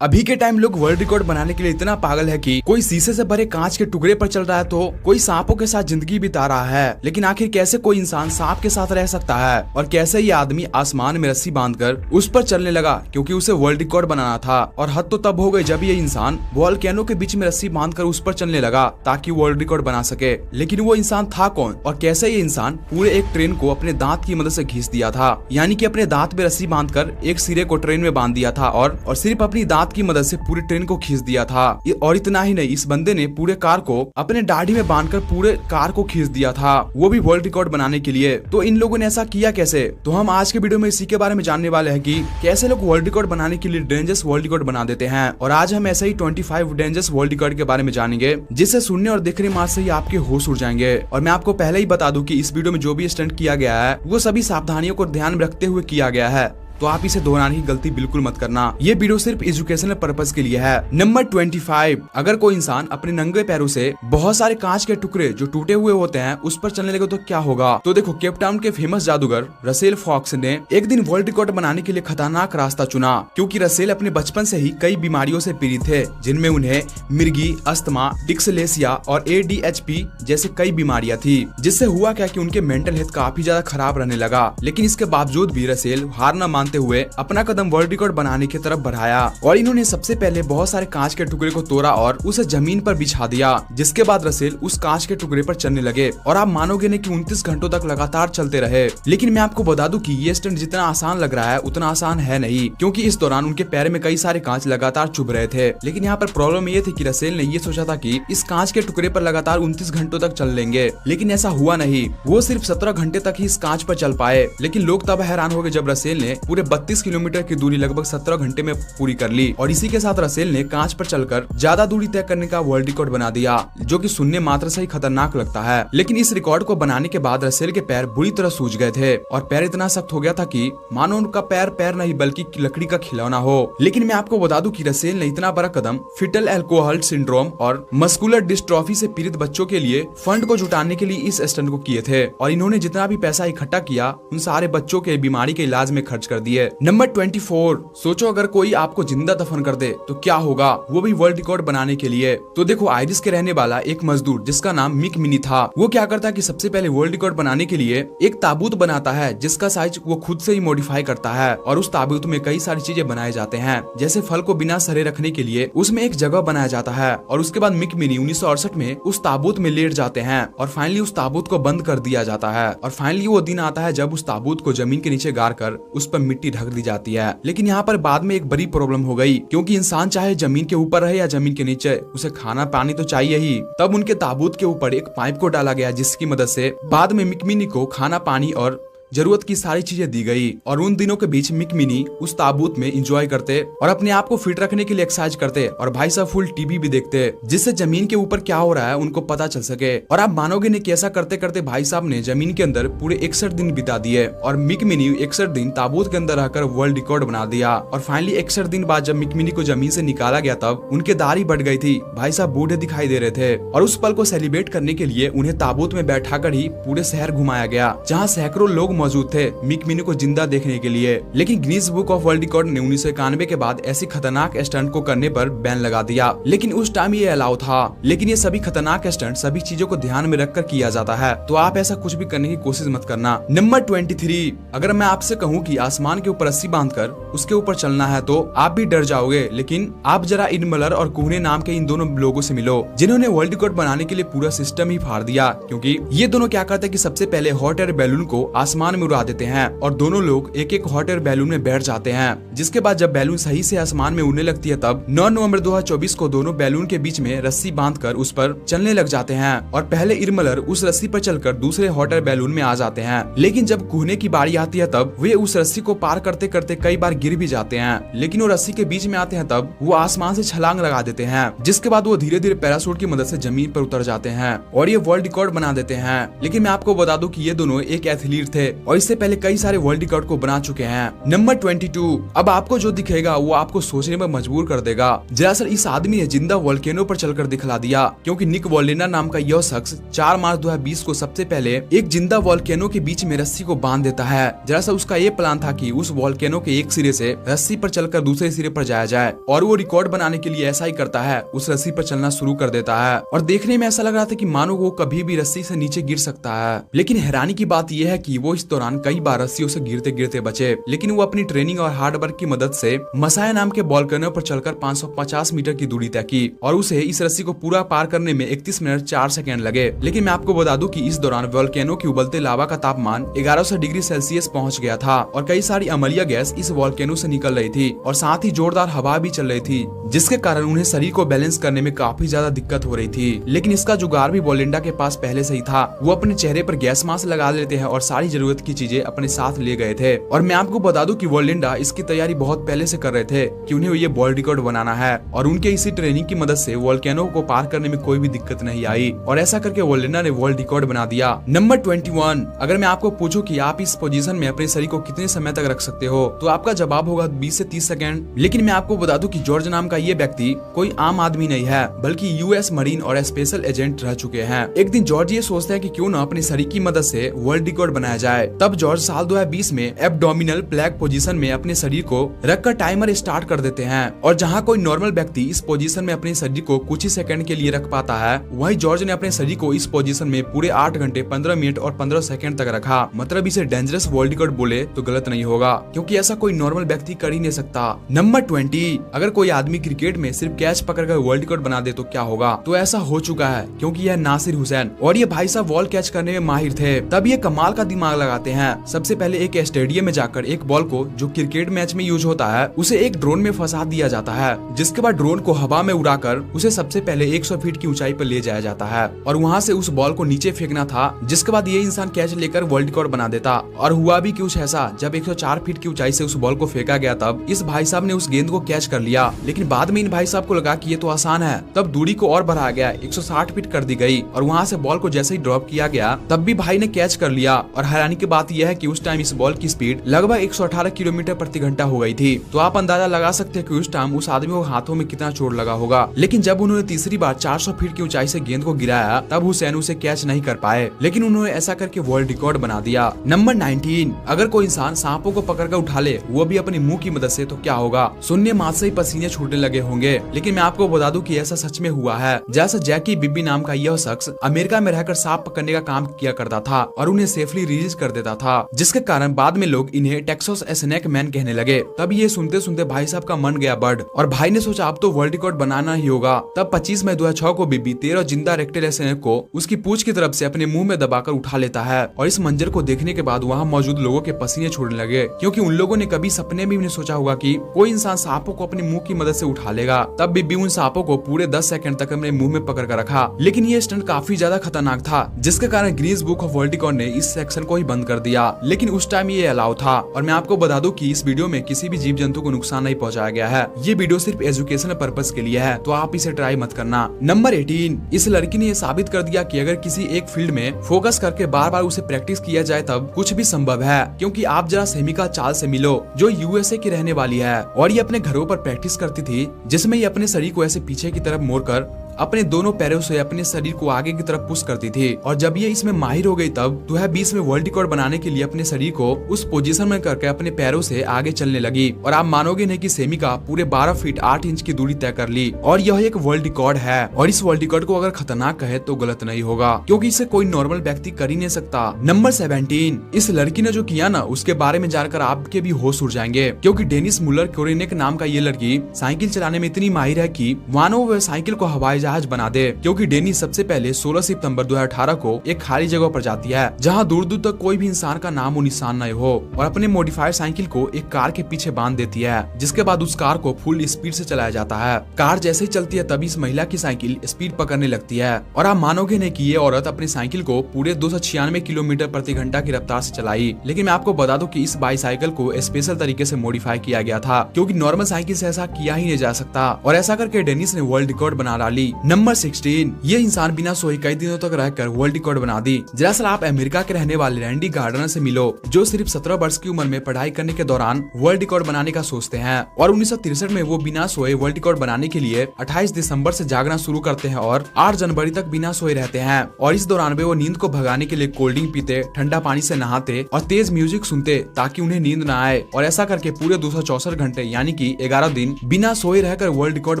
अभी के टाइम लोग वर्ल्ड रिकॉर्ड बनाने के लिए इतना पागल है कि कोई शीशे से भरे कांच के टुकड़े पर चल रहा है तो कोई सांपों के साथ जिंदगी बिता रहा है। लेकिन आखिर कैसे कोई इंसान सांप के साथ रह सकता है और कैसे ये आदमी आसमान में रस्सी बांधकर उस पर चलने लगा क्योंकि उसे वर्ल्ड रिकॉर्ड बनाना था। और हद तो तब हो गई जब ये इंसान वोल्केनो के बीच में रस्सी बांधकर उस पर चलने लगा ताकि वर्ल्ड रिकॉर्ड बना सके। लेकिन वो इंसान था कौन और कैसे ये इंसान पूरे एक ट्रेन को अपने दांत की मदद से घिस दिया था, यानी कि अपने दांत में रस्सी बांधकर एक सिरे को ट्रेन में बांध दिया था और सिर्फ अपनी दांत की मदद से पूरी ट्रेन को खींच दिया था। और इतना ही नहीं, इस बंदे ने पूरे कार को अपने दाढ़ी में बांधकर पूरे कार को खींच दिया था, वो भी वर्ल्ड रिकॉर्ड बनाने के लिए। तो इन लोगों ने ऐसा किया कैसे? तो हम आज के वीडियो में इसी के बारे में जानने वाले हैं कि कैसे लोग वर्ल्ड रिकॉर्ड बनाने के लिए डेंजरस वर्ल्ड रिकॉर्ड बना देते हैं। और आज हम ऐसे ही 25 डेंजरस वर्ल्ड रिकॉर्ड के बारे में जानेंगे जिससे सुनने और देखने मात्र से ही आपके होश उड़ जाएंगे। और मैं आपको पहले ही बता दूं कि इस वीडियो में जो भी स्टंट किया गया है वो सभी सावधानियों को ध्यान में रखते हुए किया गया है, तो आप इसे दोहराने की गलती बिल्कुल मत करना। ये वीडियो सिर्फ एजुकेशनल पर्पस के लिए है। नंबर 25, अगर कोई इंसान अपने नंगे पैरों से बहुत सारे कांच के टुकड़े जो टूटे हुए होते हैं उस पर चलने लगे तो क्या होगा? तो देखो, केप टाउन के फेमस जादूगर रसेल फॉक्स ने एक दिन वर्ल्ड रिकॉर्ड बनाने के लिए खतरनाक रास्ता चुना, क्योंकि रसेल अपने बचपन से ही कई बीमारियों से पीड़ित थे, जिनमें उन्हें मिर्गी, अस्थमा, डिस्लेक्सिया और ADHD जैसे कई बीमारियां थी। जिससे हुआ क्या कि उनके मेंटल हेल्थ काफी ज्यादा खराब रहने लगा। लेकिन इसके बावजूद भी रसेल हार न मानते हुए अपना कदम वर्ल्ड रिकॉर्ड बनाने की तरफ बढ़ाया। और इन्होंने सबसे पहले बहुत सारे कांच के टुकड़े को तोड़ा और उसे जमीन पर बिछा दिया, जिसके बाद रसेल उस कांच के टुकड़े पर चलने लगे। और आप मानोगे नहीं कि 29 घंटों तक लगातार चलते रहे। लेकिन मैं आपको बता दूं कि ये स्टंट जितना आसान लग रहा है उतना आसान है नहीं, क्योंकि इस दौरान उनके पैर में कई सारे कांच लगातार चुभ रहे थे। लेकिन यहाँ पर प्रॉब्लम ये थी कि रसेल ने ये सोचा था कि इस कांच के टुकड़े पर लगातार 29 घंटों तक चल लेंगे, लेकिन ऐसा हुआ नहीं। वो सिर्फ 17 घंटे तक ही इस कांच पर चल पाए। लेकिन लोग तब हैरान हो गए जब रसेल ने पूरे 32 किलोमीटर की दूरी लगभग 17 घंटे में पूरी कर ली। और इसी के साथ रसेल ने कांच पर चलकर ज्यादा दूरी तय करने का वर्ल्ड रिकॉर्ड बना दिया, जो कि सुनने मात्र से ही खतरनाक लगता है। लेकिन इस रिकॉर्ड को बनाने के बाद रसेल के पैर बुरी तरह सूज गए थे और पैर इतना सख्त हो गया था कि मानो उनका पैर नहीं बल्कि लकड़ी का खिलौना हो। लेकिन मैं आपको बता दूं कि रसेल ने इतना बड़ा कदम फिटल एल्कोहल सिंड्रोम और मस्कुलर डिस्ट्रॉफी से पीड़ित बच्चों के लिए फंड को जुटाने के लिए इस स्टंट को किए थे। और इन्होंने जितना भी पैसा इकट्ठा किया उन सारे बच्चों के बीमारी के इलाज में खर्च कर दिए। नंबर 24, सोचो अगर कोई आपको जिंदा दफन कर दे तो क्या होगा, वो भी वर्ल्ड रिकॉर्ड बनाने के लिए। तो देखो, आयरिश के रहने वाला एक मजदूर जिसका नाम मिक मिनी था, वो क्या करता है कि सबसे पहले वर्ल्ड रिकॉर्ड बनाने के लिए एक ताबूत बनाता है जिसका साइज वो खुद से ही मॉडिफाई करता है। और उस ताबूत में कई सारी चीजें बनाए जाते हैं, जैसे फल को बिना सड़े रखने के लिए उसमें एक जगह बनाया जाता है। और उसके बाद मिक मिनी 1968 में उस ताबूत में लेट जाते हैं और फाइनली उस ताबूत को बंद कर दिया जाता है। और फाइनली वो दिन आता है जब उस ताबूत को जमीन के नीचे गाड़ कर उस पर मिट्टी ढक दी जाती है। लेकिन यहाँ पर बाद में एक बड़ी प्रॉब्लम हो गई, क्योंकि इंसान चाहे जमीन के ऊपर रहे या जमीन के नीचे, उसे खाना पानी तो चाहिए ही। तब उनके ताबूत के ऊपर एक पाइप को डाला गया, जिसकी मदद से बाद में मिक मिनी को खाना पानी और जरूरत की सारी चीजें दी गई। और उन दिनों के बीच मिक मिनी उस ताबूत में एंजॉय करते और अपने आप को फिट रखने के लिए एक्सरसाइज करते और भाई साहब फुल टीवी भी देखते, जिससे जमीन के ऊपर क्या हो रहा है उनको पता चल सके। और आप मानोगे नहीं कि ऐसा करते करते भाई साहब ने जमीन के अंदर पूरे 61 दिन बिता दिए। और मिक मिनी 61 दिन ताबूत के अंदर रहकर वर्ल्ड रिकॉर्ड बना दिया। और फाइनली 61 दिन बाद जब मिक मिनी को जमीन से निकाला गया तब उनके दाढ़ी बढ़ गई थी, भाई साहब बूढ़े दिखाई दे रहे थे। और उस पल को सेलिब्रेट करने के लिए उन्हें ताबूत में बैठा कर ही पूरे शहर घुमाया गया, जहाँ सैकड़ों लोग मौजूद थे मिक मिनी को जिंदा देखने के लिए। लेकिन Guinness book of world record ने 1991 के बाद ऐसी खतरनाक स्टंट को करने पर बैन लगा दिया। लेकिन उस टाइम ये अलाउ था। लेकिन ये सभी खतरनाक स्टंट सभी चीजों को ध्यान में रखकर किया जाता है, तो आप ऐसा कुछ भी करने की कोशिश मत करना। नंबर 23, अगर मैं आपसे कहूँ कि आसमान के ऊपर रस्सी बांधकर उसके ऊपर चलना है तो आप भी डर जाओगे। लेकिन आप जरा इन मलर और कुहने नाम के इन दोनों लोगों से मिलो, जिन्होंने वर्ल्ड रिकॉर्ड बनाने के लिए पूरा सिस्टम ही फाड़ दिया। क्योंकि ये दोनों क्या करते हैं कि सबसे पहले हॉट एयर बैलून को आसमान में उड़ा देते हैं और दोनों लोग एक एक हॉट एयर बैलून में बैठ जाते हैं। जिसके बाद जब बैलून सही से आसमान में उड़ने लगती है तब 9 नवंबर 2024 को दोनों बैलून के बीच में रस्सी बांधकर उस पर चलने लग जाते हैं। और पहले इरमलर उस रस्सी पर चलकर दूसरे हॉट एयर बैलून में आ जाते हैं। लेकिन जब कुहने की बारी आती है तब वे उस रस्सी को पार करते करते कई बार गिर भी जाते हैं। लेकिन वो रस्सी के बीच में आते हैं तब वो आसमान से छलांग लगा देते हैं, जिसके बाद वो धीरे धीरे पैराशूट की मदद से जमीन पर उतर जाते हैं और ये वर्ल्ड रिकॉर्ड बना देते हैं। लेकिन मैं आपको बता दूं कि ये दोनों एक एथलीट थे और इससे पहले कई सारे वर्ल्ड रिकॉर्ड को बना चुके हैं। नंबर 22। अब आपको जो दिखेगा वो आपको सोचने में मजबूर कर देगा। दरअसल इस आदमी ने जिंदा वोल्केनो पर चलकर दिखला दिया, क्योंकि निक वॉलेंडा नाम का यह शख्स 4 मार्च 2020 को सबसे पहले एक जिंदा वोल्केनो के बीच में रस्सी को बांध देता है। दरअसल उसका ये प्लान था कि उस वोल्केनो के एक सिरे से रस्सी पर चलकर दूसरे सिरे पर जाया जाए, और वो रिकॉर्ड बनाने के लिए ऐसा ही करता है, उस रस्सी पर चलना शुरू कर देता है। और देखने में ऐसा लग रहा था कि मानो वो कभी भी रस्सी से नीचे गिर सकता है। लेकिन हैरानी की बात यह है कि वो इस दौरान कई बार रस्सियों से गिरते गिरते बचे, लेकिन वो अपनी ट्रेनिंग और हार्ड वर्क की मदद से मसाया नाम के वोल्केनो पर चलकर 550 मीटर की दूरी तय की, और उसे इस रस्सी को पूरा पार करने में 31 मिनट 4 सेकंड लगे। लेकिन मैं आपको बता दूं कि इस दौरान वोल्केनो की उबलते लावा का तापमान 1100 डिग्री सेल्सियस पहुंच गया था, और कई सारी अमलिया गैस इस वोल्केनो से निकल रही थी, और साथ ही जोरदार हवा भी चल रही थी, जिसके कारण उन्हें शरीर को बैलेंस करने में काफी ज्यादा दिक्कत हो रही थी। लेकिन इसका जुगाड़ भी वोलिंडा के पास पहले से ही था। वो अपने चेहरे पर गैस मास्क लगा लेते हैं और सारी जरूरत की चीजें अपने साथ ले गए थे। और मैं आपको बता दूं कि वोलिंडा इसकी तैयारी बहुत पहले से कर रहे थे कि उन्हें ये वर्ल्ड रिकॉर्ड बनाना है, और उनके इसी ट्रेनिंग की मदद से वोल्केनो को पार करने में कोई भी दिक्कत नहीं आई, और ऐसा करके वोलिंडा ने वर्ल्ड रिकॉर्ड बना दिया। नंबर 21। अगर मैं आपको पूछूं कि आप इस पोजीशन में अपने शरीर को कितने समय तक रख सकते हो, तो आपका जवाब होगा 20 से 30 सेकंड। लेकिन मैं आपको बता दूं कि जॉर्ज नाम का ये व्यक्ति कोई आम आदमी नहीं है, बल्कि यूएस मरीन और स्पेशल एजेंट रह चुके हैं। एक दिन जॉर्ज ये सोचते हैं कि क्यों ना अपने शरीर की मदद से वर्ल्ड रिकॉर्ड बनाया जाए। तब जॉर्ज साल 2020 में एब्डोमिनल प्लैंक पोजीशन में अपने शरीर को रखकर टाइमर स्टार्ट कर देते हैं, और जहां कोई नॉर्मल व्यक्ति इस पोजीशन में अपने शरीर को कुछ ही सेकंड के लिए रख पाता है, वहीं जॉर्ज ने अपने शरीर को इस पोजीशन में पूरे 8 घंटे 15 मिनट और 15 सेकंड तक रखा। मतलब इसे डेंजरस वर्ल्ड रिकॉर्ड बोले तो गलत नहीं होगा, क्योंकि ऐसा कोई नॉर्मल व्यक्ति कर ही नहीं सकता। नंबर 20। अगर कोई आदमी क्रिकेट में सिर्फ कैच पकड़कर वर्ल्ड रिकॉर्ड बना दे तो क्या होगा? तो ऐसा हो चुका है, क्योंकि यह नासिर हुसैन, और ये भाई साहब बॉल कैच करने में माहिर थे। तब ये कमाल का दिमाग लगाते हैं। सबसे पहले एक स्टेडियम में जाकर एक बॉल को, जो क्रिकेट मैच में यूज होता है, उसे एक ड्रोन में फंसा दिया जाता है, जिसके बाद ड्रोन को हवा में उड़ाकर उसे सबसे पहले 100 फीट की ऊंचाई पर ले जाया जाता है, और वहां से उस बॉल को नीचे फेंकना था, जिसके बाद ये इंसान कैच लेकर वर्ल्ड रिकॉर्ड बना देता। और हुआ भी कुछ ऐसा, जब 104 फीट की ऊंचाई से उस बॉल को फेंका गया, तब इस भाई साहब ने उस गेंद को कैच कर लिया। लेकिन बाद में इन भाई साहब को लगा कि ये तो आसान है, तब दूरी को और बढ़ाया गया, 160 फीट कर दी गई, और वहां से बॉल को जैसे ही ड्रॉप किया गया, तब भी भाई ने कैच कर लिया। और हैरानी की बात यह है कि उस टाइम इस बॉल की स्पीड लगभग 118 किलोमीटर प्रति घंटा हो गई थी। तो आप अंदाजा लगा सकते हैं कि उस टाइम उस आदमी को हाथों में कितना चोट लगा होगा। लेकिन जब उन्होंने तीसरी बार 400 फीट की ऊंचाई से गेंद को गिराया, तब हुसैन उसे कैच नहीं कर पाए, लेकिन उन्होंने ऐसा करके वर्ल्ड रिकॉर्ड बना दिया। नंबर 19। अगर कोई इंसान सांपों को पकड़कर उठा ले, वो भी अपने मुंह की मदद से, तो क्या होगा? सुनने मात्र से ही पसीने छूटने लगे होंगे, लेकिन मैं आपको बता दूं कि ऐसा सच में हुआ है। जैसा जैकी बिब्बी नाम का यह शख्स अमेरिका में रहकर सांप पकड़ने का काम किया करता था, और उन्हें सेफली रिलीज कर देता था, जिसके कारण बाद में लोग इन्हें टेक्सास स्नेक मैन कहने लगे। तब ये सुनते सुनते भाई साहब का मन गया बढ़, और भाई ने सोचा अब तो वर्ल्ड रिकॉर्ड बनाना ही होगा। तब 25 मई 2006 को बिब्बी 13 जिंदा रेक्टेल स्नेक को उसकी पूंछ की तरफ से अपने मुंह में दबाकर उठा लेता है, और इस मंजर को देखने के बाद वहाँ मौजूद लोगों के पसीने छूटने लगे, क्योंकि उन लोगों ने कभी सपने में भी नहीं सोचा होगा कि कोई इंसान सांपों को अपने मुंह की मदद से उठा लेगा। तब बिब्बी उन सांपों को पूरे 10 सेकंड तक अपने मुंह में पकड़ कर रखा। लेकिन ये स्टंट काफी ज्यादा खतरनाक था, जिसके कारण Guinness book of world record ने इस सेक्शन को ही बंद कर दिया। लेकिन उस टाइम ये अलाउ था। और मैं आपको बता दूं कि इस वीडियो में किसी भी जीव जंतु को नुकसान नहीं पहुंचाया गया है। ये वीडियो सिर्फ एजुकेशनल पर्पस के लिए है, तो आप इसे ट्राई मत करना। नंबर 18। इस लड़की ने ये साबित कर दिया कि अगर किसी एक फील्ड में फोकस करके बार बार उसे प्रैक्टिस किया जाए, तब कुछ भी संभव है। क्योंकि आप जरा सेमिका चाल से मिलो, जो यूएसए की रहने वाली है, और ये अपने घरों पर प्रैक्टिस करती थी, जिसमें ये अपने शरीर को ऐसे पीछे की तरफ मोड़कर अपने दोनों पैरों से अपने शरीर को आगे की तरफ पुश करती थी। और जब ये इसमें माहिर हो गई, तब 2020 में वर्ल्ड रिकॉर्ड बनाने के लिए अपने शरीर को उस पोजीशन में करके अपने पैरों से आगे चलने लगी। और आप मानोगे नहीं कि सेमिका पूरे 12 फीट 8 इंच की दूरी तय कर ली, और यह एक वर्ल्ड रिकॉर्ड है। और इस वर्ल्ड रिकॉर्ड को अगर खतरनाक कहे तो गलत नहीं होगा, क्योंकि इसे कोई नॉर्मल व्यक्ति कर ही नहीं सकता। नंबर 17। इस लड़की ने जो किया ना, उसके बारे में जानकर आपके भी होश उड़ जाएंगे, क्योंकि डेनिस मुलर कोरिनेक नाम का ये लड़की साइकिल चलाने में इतनी माहिर है कि मानो वह साइकिल को हवाई जहाज बना दे। क्योंकि डेनिस सबसे पहले 16 सितंबर 2018 को एक खाली जगह पर जाती है, जहां दूर दूर तक कोई भी इंसान का नामो निशान नहीं हो, और अपने मॉडिफाइड साइकिल को एक कार के पीछे बांध देती है, जिसके बाद उस कार को फुल स्पीड से चलाया जाता है। कार जैसे ही चलती है, तभी इस महिला की साइकिल स्पीड पकड़ने लगती है, और आप मानोगे नहीं कि ये औरत अपनी साइकिल को पूरे 296 किलोमीटर प्रति घंटा की रफ्तार से चलाई। लेकिन मैं आपको बता दूं कि इस बाईसाइकिल को स्पेशल तरीके से मॉडिफाई किया गया था, क्योंकि नॉर्मल साइकिल से ऐसा किया ही नहीं जा सकता। और ऐसा करके डेनिस ने वर्ल्ड रिकॉर्ड बना डाली। नंबर 16, ये इंसान बिना सोए कई दिनों तक रहकर वर्ल्ड रिकॉर्ड बना दी। दरअसल आप अमेरिका के रहने वाले रैंडी गार्डनर से मिलो, जो सिर्फ 17 वर्ष की उम्र में पढ़ाई करने के दौरान वर्ल्ड रिकॉर्ड बनाने का सोचते हैं और 1963 में वो बिना सोए वर्ल्ड रिकॉर्ड बनाने के लिए 28 दिसंबर से जागना शुरू करते हैं और 8 जनवरी तक बिना सोए रहते हैं। और इस दौरान वे वो नींद को भगाने के लिए कोल्ड ड्रिंक पीते, ठंडा पानी से नहाते और तेज म्यूजिक सुनते ताकि उन्हें नींद न आए। और ऐसा करके पूरे 264 घंटे यानी कि 11 दिन बिना सोए रहकर वर्ल्ड रिकॉर्ड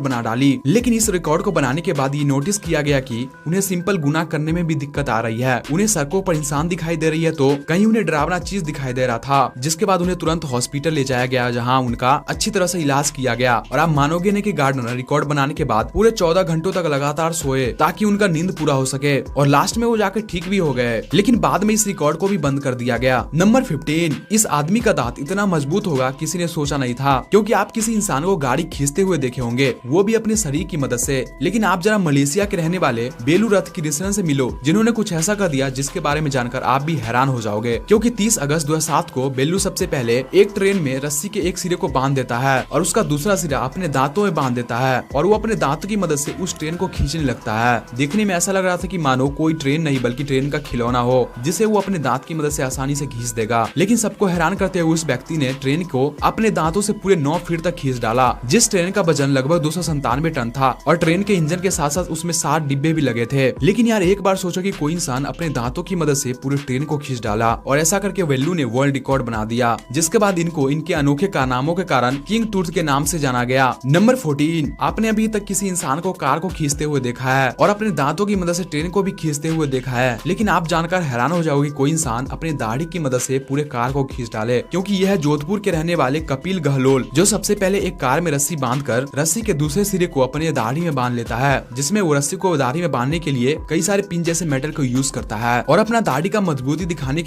बना डाली। लेकिन इस रिकॉर्ड को बनाने के बाद ये नोटिस किया गया कि उन्हें सिंपल गुनाह करने में भी दिक्कत आ रही है। उन्हें सड़कों पर इंसान दिखाई दे रही है तो कहीं उन्हें डरावना चीज दिखाई दे रहा था, जिसके बाद उन्हें तुरंत हॉस्पिटल ले जाया गया, जहाँ उनका अच्छी तरह से इलाज किया गया। और आप मानोगे नहीं कि गार्डनर रिकॉर्ड बनाने के बाद पूरे 14 घंटों तक लगातार सोए ताकि उनका नींद पूरा हो सके और लास्ट में वो जाकर ठीक भी हो गए। लेकिन बाद में इस रिकॉर्ड को भी बंद कर दिया गया। नंबर 15, इस आदमी का दांत इतना मजबूत होगा किसी ने सोचा नहीं था, क्योंकि आप किसी इंसान को गाड़ी खींचते हुए देखे होंगे, वो भी अपने शरीर की मदद से। लेकिन आप जरा मलेशिया के रहने वाले बेलू रथकृष्णन से मिलो, जिन्होंने कुछ ऐसा कर दिया जिसके बारे में जानकर आप भी हैरान हो जाओगे। क्योंकि 30 अगस्त 2007 को बेलू सबसे पहले एक ट्रेन में रस्सी के एक सिरे को बांध देता है और उसका दूसरा सिरा अपने दांतों में बांध देता है और वो अपने दांतों की मदद से उस ट्रेन को खींचने लगता है। देखने में ऐसा लग रहा था कि मानो कोई ट्रेन नहीं बल्कि ट्रेन का खिलौना हो, जिसे वो अपने दांत की मदद से आसानी से खींच देगा। लेकिन सबको हैरान करते हुए उस व्यक्ति ने ट्रेन को अपने दांतों से पूरे 9 फीट तक खींच डाला, जिस ट्रेन का वजन लगभग 297 टन था और ट्रेन के इंजन के साथ साथ उसमें 60 डिब्बे भी लगे थे। लेकिन यार एक बार सोचो कि कोई इंसान अपने दांतों की मदद से पूरे ट्रेन को खींच डाला और ऐसा करके वेल्लू ने वर्ल्ड रिकॉर्ड बना दिया, जिसके बाद इनको इनके अनोखे कारनामों के कारण किंग टूथ के नाम से जाना गया। नंबर 14, आपने अभी तक किसी इंसान को कार को खींचते हुए देखा है और अपने दांतों की मदद से ट्रेन को भी खींचते हुए देखा है, लेकिन आप जानकर हैरान हो जाओगे कोई इंसान अपनी दाढ़ी की मदद से पूरे कार को खींच डाले। क्योंकि यह जोधपुर के रहने वाले कपिल गहलोत, जो सबसे पहले एक कार में रस्सी बांधकर रस्सी के दूसरे सिरे को अपने दाढ़ी में बांध लेता है, जिसमें वो रस्सी को दाढ़ी में बांधने के लिए कई सारे पिन जैसे मेटल को यूज करता है और अपना दाढ़ी का मजबूती दिखाने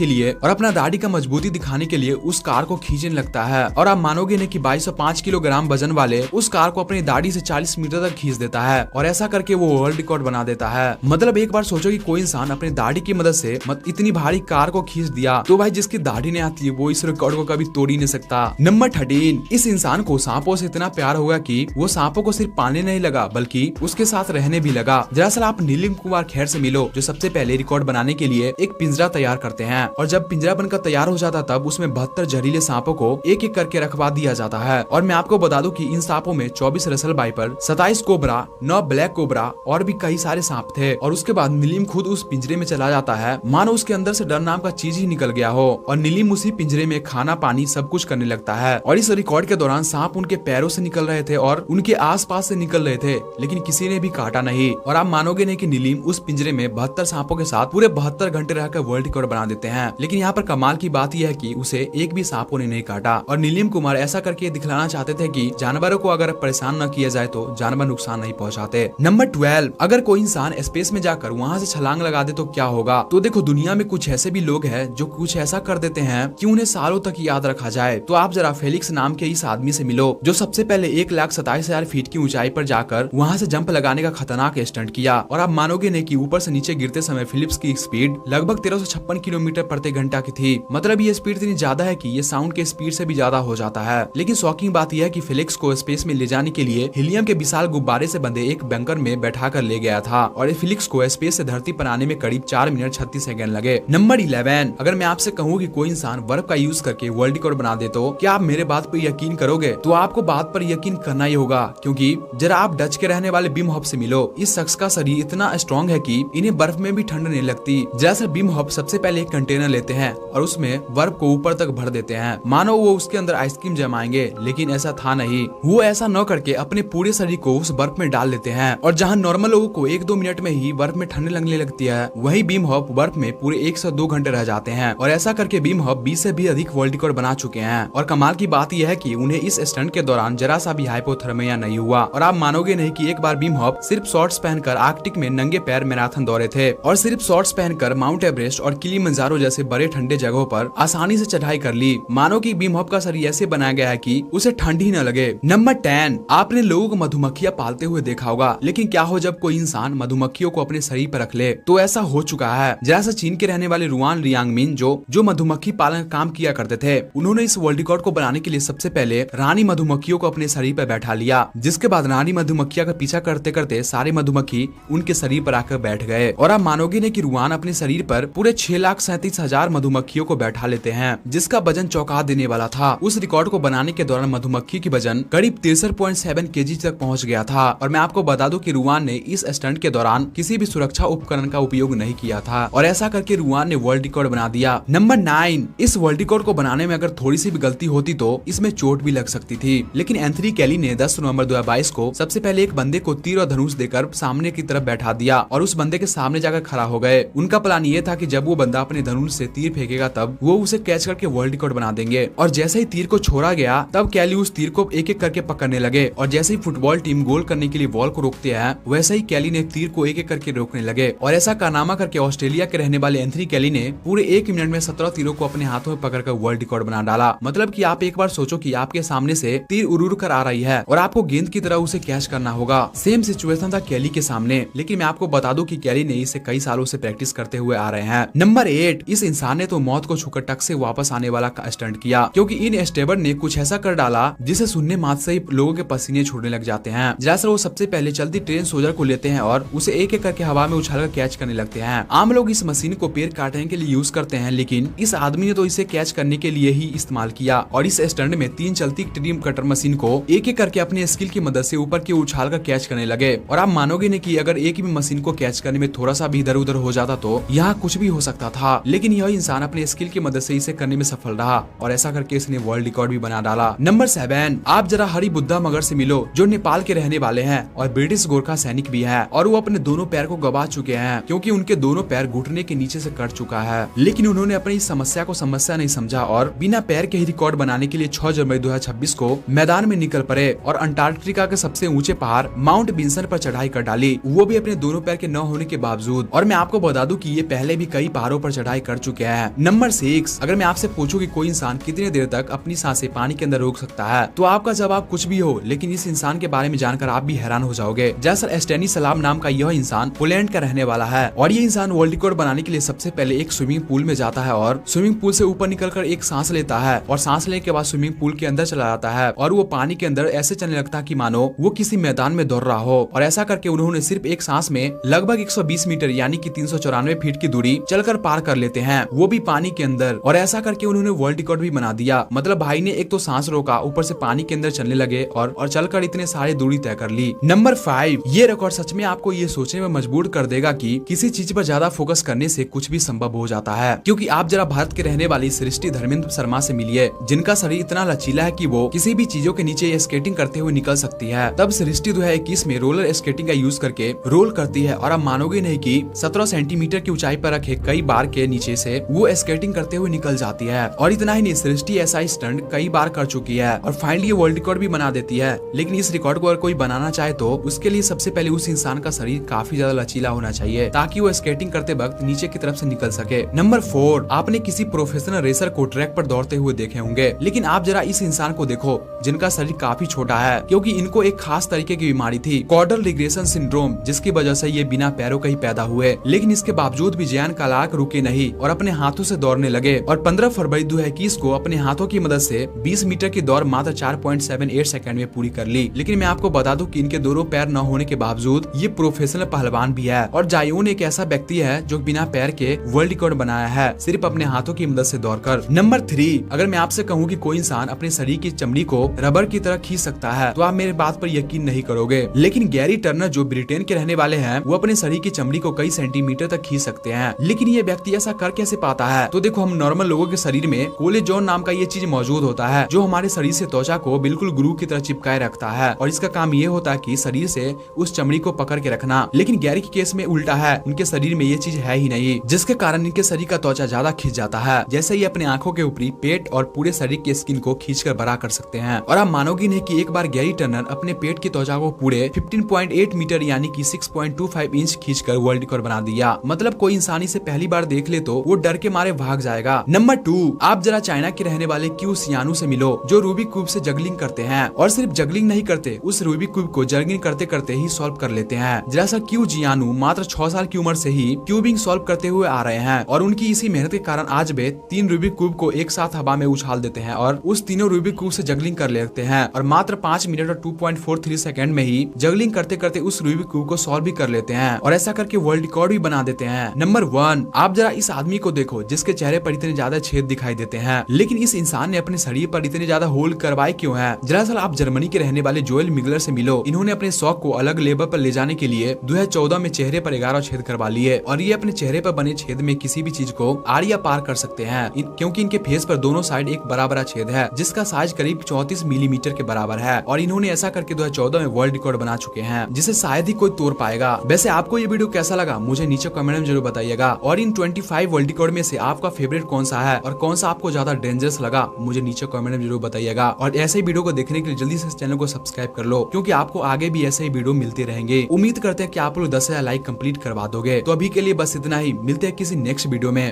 के लिए उस कार को खींचने लगता है। और आप मानोगे नहीं कि 2205 किलोग्राम वजन वाले उस कार को अपनी दाढ़ी से 40 मीटर तक खींच देता है और ऐसा करके वो वर्ल्ड रिकॉर्ड बना देता है। मतलब एक बार सोचो कि कोई इंसान अपनी दाढ़ी की मदद से इतनी भारी कार को खींच दिया, तो भाई जिसकी दाढ़ी नहीं आती है वो इस रिकॉर्ड को कभी तोड़ ही नहीं सकता। नंबर 13, इस इंसान को सांपों से इतना प्यार होगा कि वो सांपों को सिर्फ पाने नहीं लगा बल्कि उसके साथ रहने भी लगा। दरअसल आप नीलिम कुमार खैर से मिलो, जो सबसे पहले रिकॉर्ड बनाने के लिए एक पिंजरा तैयार करते हैं और जब पिंजरा बनकर तैयार हो जाता तब उसमें 72 जहरीले सांपों को एक एक करके रखवा दिया जाता है। और मैं आपको बता दूं कि इन सांपों में 24 Russell viper, 27 cobra, 9 black cobra और भी कई सारे सांप थे। और उसके बाद नीलिम खुद उस पिंजरे में चला जाता है, मानो उसके अंदर से डर नाम का चीज ही निकल गया हो, और नीलिम उसी पिंजरे में खाना पानी सब कुछ करने लगता है। और इस रिकॉर्ड के दौरान सांप उनके पैरों से निकल रहे थे और उनके आसपास से निकल रहे थे, लेकिन किसी ने भी काटा नहीं। और आप मानोगे नहीं कि नीलिम उस पिंजरे में 72 सांपों के साथ पूरे 72 घंटे रहकर वर्ल्ड रिकॉर्ड बना देते हैं। लेकिन यहाँ पर कमाल की बात यह है कि उसे एक भी सांपों ने नहीं काटा। और नीलिम कुमार ऐसा करके दिखलाना चाहते थे कि जानवरों को अगर परेशान न किया जाए तो जानवर नुकसान नहीं पहुंचाते। नंबर 12, अगर कोई इंसान स्पेस में जाकर वहाँ से छलांग लगा दे तो क्या होगा? तो देखो, दुनिया में कुछ ऐसे भी लोग हैं जो कुछ ऐसा कर देते हैं कि उन्हें सालों तक याद रखा जाए। तो आप जरा फेलिक्स नाम के इस आदमी से मिलो, जो सबसे पहले 1,27,000 फीट की ऊंचाई पर जाकर वहाँ से जंप लगाने का खतरनाक स्टंट किया। और आप मानोगे नहीं कि ऊपर से नीचे गिरते समय फिलिप्स की स्पीड लगभग 1356 किलोमीटर प्रति घंटा की थी। मतलब ये स्पीड इतनी ज्यादा है कि ये साउंड के स्पीड से भी ज्यादा हो जाता है। लेकिन शॉकिंग बात यह है कि फेलिक्स को स्पेस में ले जाने के लिए हीलियम के विशाल गुब्बारे से बंधे एक बंकर में बैठा कर ले गया था और फेलिक्स को स्पेस से धरती पर आने में करीब 4 मिनट 36 सेकंड लगे। नंबर 11, अगर मैं आपसे कहूँ कि कोई इंसान बर्फ का यूज करके वर्ल्ड रिकॉर्ड बना दे तो क्या आप मेरे बात पर यकीन करोगे? तो आपको बात पर यकीन करना ही होगा, क्योंकि जरा आप डच के रहने वाले विम होफ से मिलो। इस शख्स का शरीर इतना स्ट्रॉन्ग है कि इन्हें बर्फ में भी ठंड नहीं लगती। जैसे विम होफ सबसे पहले एक कंटेनर लेते हैं और उसमें बर्फ को ऊपर तक भर देते हैं, मानो वो उसके अंदर आइसक्रीम जमाएंगे, लेकिन ऐसा था नहीं। वो ऐसा न करके अपने पूरे शरीर को उस बर्फ में डाल देते हैं और जहाँ नॉर्मल लोगों को 1-2 मिनट में ही बर्फ में ठंड लगने लगती है, वही विम होफ बर्फ में पूरे 102 घंटे रह जाते हैं। और ऐसा करके विम होफ 20 से भी अधिक वर्ल्ड रिकॉर्ड बना चुके हैं। और कमाल की बात यह है कि उन्हें इस स्टंट के दौरान जरा सा भी हाइपोथर्मिया नहीं हुआ। और आप मानोगे नहीं कि एक बार विम होफ सिर्फ शॉर्ट्स पहनकर आर्कटिक में नंगे पैर मैराथन दौड़े थे और सिर्फ शॉर्ट्स पहनकर माउंट एवरेस्ट और किलिमंजारो जैसे बड़े ठंडे जगहों पर आसानी से चढ़ाई कर ली। मानो कि विम होफ का शरीर ऐसे बनाया गया है कि उसे ठंड ही न लगे। नंबर 10, आपने लोगों को मधुमक्खियां पालते हुए देखा होगा, लेकिन क्या हो जब कोई इंसान मधुमक्खियों को अपने शरीर पर रख ले? तो ऐसा हो चुका है। जरा सा चीन के रहने वाले रुआन रियांगमिन जो मधुमक्खी पालन काम किया करते थे, उन्होंने इस वर्ल्ड रिकॉर्ड को बनाने के लिए सबसे पहले रानी मधुमक्खियों को अपने शरीर पर बैठा लिया, जिसके बाद रानी मधुमक्खियां का पीछा करते करते सारे मधुमक्खी उनके शरीर पर आकर बैठ गए। और आप मानोगे नहीं कि रुआन अपने शरीर पर पूरे 6,37,000 मधुमक्खियों को बैठा लेते हैं, जिसका वजन चौंका देने वाला था। उस रिकॉर्ड को बनाने के दौरान मधुमक्खी की वजन करीब 63.7 केजी तक पहुंच गया था। और मैं आपको बता दूं कि रुआन ने इस स्टंट के दौरान किसी भी सुरक्षा उपकरण का उपयोग नहीं किया था, और ऐसा करके रुआन ने वर्ल्ड रिकॉर्ड बना दिया। नंबर 9, इस वर्ल्ड रिकॉर्ड को बनाने में अगर थोड़ी सी भी गलती होती तो इसमें चोट भी लग सकती थी, लेकिन एंथनी कैली ने 10 नवंबर 2022 को सबसे पहले एक बंदे को तीर और धनुष देकर सामने की तरफ बैठा दिया और उस बंदे के सामने जाकर खड़ा हो गए। उनका प्लान ये था कि जब वो बंदा अपने धनुष से तीर फेंकेगा तब वो उसे कैच करके वर्ल्ड रिकॉर्ड बना देंगे। और जैसे ही तीर को छोड़ा गया तब कैली उस तीर को एक एक करके पकड़ने लगे, और जैसे ही फुटबॉल टीम गोल करने के लिए बॉल को रोकते हैं वैसे ही कैली ने तीर को एक एक करके रोकने लगे। और ऐसा कारनामा करके ऑस्ट्रेलिया के रहने वाले एंथनी कैली ने पूरे 1 मिनट में 17 तीरों को अपने हाथों में पकड़कर वर्ल्ड रिकॉर्ड बना डाला। मतलब कि आप एक बार सोचो कि आपके सामने से तीर उड़ कर आ रही है और आपको गेंद की तरह उसे कैच करना होगा। सेम सिचुएशन था कैली के सामने, लेकिन मैं आपको बता दूं कि कैली ने इसे कई सालों से प्रैक्टिस करते हुए आ रहे हैं। नंबर 8, इस इंसान ने तो मौत को छूकर टक से वापस आने वाला स्टंट किया, क्योंकि इन स्टेबर ने कुछ ऐसा कर डाला जिसे सुनने मात्र से ही लोगों के पसीने छूटने लग जाते हैं। दरअसल वो सबसे पहले चलती ट्रेन सोल्जर को लेते हैं और उसे एक एक करके हवा में उछालकर कैच करने लगते हैं। आम लोग इस मशीन को पैर काटने के लिए यूज करते हैं, लेकिन इस आदमी ने तो इसे कैच करने के लिए ही इस्तेमाल किया। और इस स्टंट में 3 चलती ट्रीम कटर मशीन को एक एक करके अपने स्किल की मदद से ऊपर की उछाल कर कैच करने लगे। और आप मानोगे नहीं कि अगर एक भी मशीन को कैच करने में थोड़ा सा भी इधर उधर हो जाता तो यहाँ कुछ भी हो सकता था, लेकिन यह इंसान अपने स्किल की मदद से इसे करने में सफल रहा और ऐसा करके इसने वर्ल्ड रिकॉर्ड भी बना डाला। नंबर 7, आप जरा हरी बुद्धा मगर से मिलो, जो नेपाल के रहने वाले हैं और ब्रिटिश गोरखा सैनिक भी है, और वो अपने दोनों पैर को गवा चुके हैं क्योंकि उनके दोनों पैर घुटने के नीचे से कट चुका है। लेकिन उन्होंने अपनी इस समस्या को समस्या नहीं समझा और बिना पैर के ही रिकॉर्ड बनाने के लिए 6 जनवरी 2026 को मैदान में निकल पड़े और अंटार्कटिका के सबसे ऊंचे पहाड़ माउंट विंसन पर चढ़ाई कर डाली, वो भी अपने दोनों पैर के न होने के बावजूद। और मैं आपको बता दूं कि ये पहले भी कई पहाड़ों पर चढ़ाई कर चुके हैं। नंबर 6, अगर मैं आपसे पूछूं कि कोई इंसान कितने देर तक अपनी सांसें पानी के अंदर रोक सकता है तो आपका जवाब कुछ भी हो, लेकिन इस इंसान के बारे में जानकर आप भी हैरान हो जाओगे। दरअसल स्टैनिस्लाव नाम का यह इंसान पोलैंड का रहने वाला है और ये इंसान वर्ल्ड रिकॉर्ड बनाने के लिए सबसे पहले एक स्विमिंग पूल में जाता है और स्विमिंग पूल से ऊपर निकलकर एक सांस लेता है और सांस लेने के बाद स्विमिंग पूल के अंदर चला जाता है और वो पानी के अंदर ऐसे चलने लगता है कि मानो वो किसी मैदान में दौड़ रहा हो। और ऐसा करके उन्होंने सिर्फ एक सांस में लगभग 120 मीटर यानी कि 394 फीट की दूरी चलकर पार कर लेते हैं, वो भी पानी के अंदर। और ऐसा करके उन्होंने वर्ल्ड रिकॉर्ड भी बना दिया। मतलब भाई ने एक तो सांस रोका, ऊपर से पानी के अंदर चलने लगे और चलकर इतने सारे दूरी तय कर ली। नंबर 5, ये रिकॉर्ड सच में आपको ये सोचने में मजबूर कर देगा कि किसी चीज पर ज्यादा फोकस करने से कुछ भी संभव हो जाता है। क्योंकि आप जरा भारत के रहने वाली सृष्टि धर्मेंद्र शर्मा से मिलिए, जिनका शरीर इतना लचीला है कि वो किसी भी चीजों के नीचे स्केटिंग करते हुए निकल सकती है। तब सृष्टि 2021 में रोलर स्केटिंग का यूज करके रोल करती है और आप मानोगे नहीं कि 17 सेंटीमीटर की ऊंचाई पर रखे कई बार के नीचे से वो स्केटिंग करते हुए निकल जाती है। और इतना ही नहीं, सृष्टि ऐसा स्टंट कई बार कर चुकी है और फाइनली वर्ल्ड रिकॉर्ड भी बना देती है। लेकिन इस रिकॉर्ड को अगर कोई बनाना चाहे तो उसके लिए सबसे पहले उस इंसान का शरीर काफी ज्यादा लचीला होना चाहिए ताकि वो स्केटिंग करते वक्त नीचे की तरफ से निकल सके। नंबर 4, आपने किसी प्रोफेशनल रेसर को ट्रैक पर दौड़ते हुए देखे होंगे, लेकिन आप जरा इस इंसान को देखो जिनका शरीर काफी छोटा है, क्योंकि इनको एक खास तरीके की बीमारी थी, कॉर्डल रिग्रेशन सिंड्रोम, जिसकी वजह से ये बिना पैरों के ही पैदा हुए। लेकिन इसके बावजूद भी जैन कालाक रुके नहीं और अपने हाथों से दौड़ने लगे और 15 फरवरी 2021 को अपने हाथों की मदद से 20 मीटर की दौड़ मात्र 4.78 सेकंड में पूरी कर ली। लेकिन मैं आपको बता दूं कि इनके दोनों पैर न होने के बावजूद ये प्रोफेशनल पहलवान भी है और जायोन एक ऐसा व्यक्ति है जो बिना पैर के वर्ल्ड रिकॉर्ड बनाया है सिर्फ अपने हाथों की मदद से दौड़कर। नंबर 3, अगर मैं आपसे कहूँ कि कोई इंसान अपने शरीर की चमड़ी को रबर की तरह खींच सकता है तो आप मेरे बात पर यकीन नहीं करोगे, लेकिन गैरी टर्नर जो ब्रिटेन के रहने वाले हैं वो अपने शरीर की चमड़ी को कई सेंटीमीटर तक खींच सकते हैं। लेकिन ये व्यक्ति ऐसा कर कैसे पाता है? तो देखो, हम नॉर्मल लोगों के शरीर में कोलेजन नाम का ये चीज मौजूद होता है जो हमारे शरीर से त्वचा को बिल्कुल ग्लू की तरह चिपकाए रखता है और इसका काम ये होता है कि शरीर से उस चमड़ी को पकड़ के रखना। लेकिन गैरी के केस में उल्टा है, उनके शरीर में ये चीज है ही नहीं, जिसके कारण इनके शरीर का त्वचा ज्यादा खींच जाता है। जैसे ही अपने आंखों के ऊपरी, पेट और पूरे शरीर के स्किन को खींचकर बड़ा कर सकते हैं। और आप मानोगे नहीं कि एक बार गैरी टर्नर अपने पेट की त्वचा को पूरे 15.8 मीटर यानी कि 6.25 इंच खींचकर वर्ल्ड रिकॉर्ड बना दिया। मतलब कोई इंसान इसे पहली बार देख ले तो वो डर के मारे भाग जाएगा। नंबर 2, आप जरा चाइना के रहने वाले क्यू सियानू से मिलो जो रूबिक क्यूब से जगलिंग करते हैं और सिर्फ जगलिंग नहीं करते, उस रूबिक क्यूब को जगलिंग करते करते ही सॉल्व कर लेते हैं। दरअसल क्यू जियानू मात्र 6 साल की उम्र से ही क्यूबिंग सॉल्व करते हुए आ रहे हैं और उनकी इसी मेहनत के कारण आज वे 3 रूबिक क्यूब को एक साथ हवा में उछाल देते हैं और उस तीनों रूबिक क्यूब से जगलिंग कर लेते हैं और मात्र 5 मिनट और 2.43 सेकंड में ही जगलिंग पजलिंग करते करते उस रूबिक क्यूब को सॉल्व भी कर लेते हैं और ऐसा करके वर्ल्ड रिकॉर्ड भी बना देते हैं। नंबर 1, आप जरा इस आदमी को देखो जिसके चेहरे पर इतने ज्यादा छेद दिखाई देते हैं, लेकिन इस इंसान ने अपने शरीर पर इतने ज्यादा होल करवाए क्यों है? दरअसल आप जर्मनी के रहने वाले जोएल मिगलर से मिलो। इन्होंने अपने शौक को अलग लेवल पर ले जाने के लिए 2014 में चेहरे पर 11 छेद करवा लिए और ये अपने चेहरे पर बने छेद में किसी भी चीज को आड़िया पार कर सकते हैं, क्योंकि इनके फेस पर दोनों साइड एक बराबर छेद है जिसका साइज करीब 34 मिलीमीटर के बराबर है और इन्होंने ऐसा करके 2014 में वर्ल्ड रिकॉर्ड बना चुके हैं जिसे शायद ही कोई तोड़ पाएगा। वैसे आपको ये वीडियो कैसा लगा मुझे नीचे कमेंट में जरूर बताइएगा और इन 25 वर्ल्ड रिकॉर्ड में से आपका फेवरेट कौन सा है और कौन सा आपको ज्यादा डेंजरस लगा मुझे नीचे कमेंट में जरूर बताइएगा। और ऐसे ही वीडियो को देखने के लिए जल्दी से इस चैनल को सब्सक्राइब कर लो, क्योंकि आपको आगे भी ऐसे ही वीडियो मिलते रहेंगे। उम्मीद करते हैं कि आप लोग 10,000 लाइक कंप्लीट करवा दोगे। तो अभी के लिए बस इतना ही, मिलते हैं किसी नेक्स्ट वीडियो में।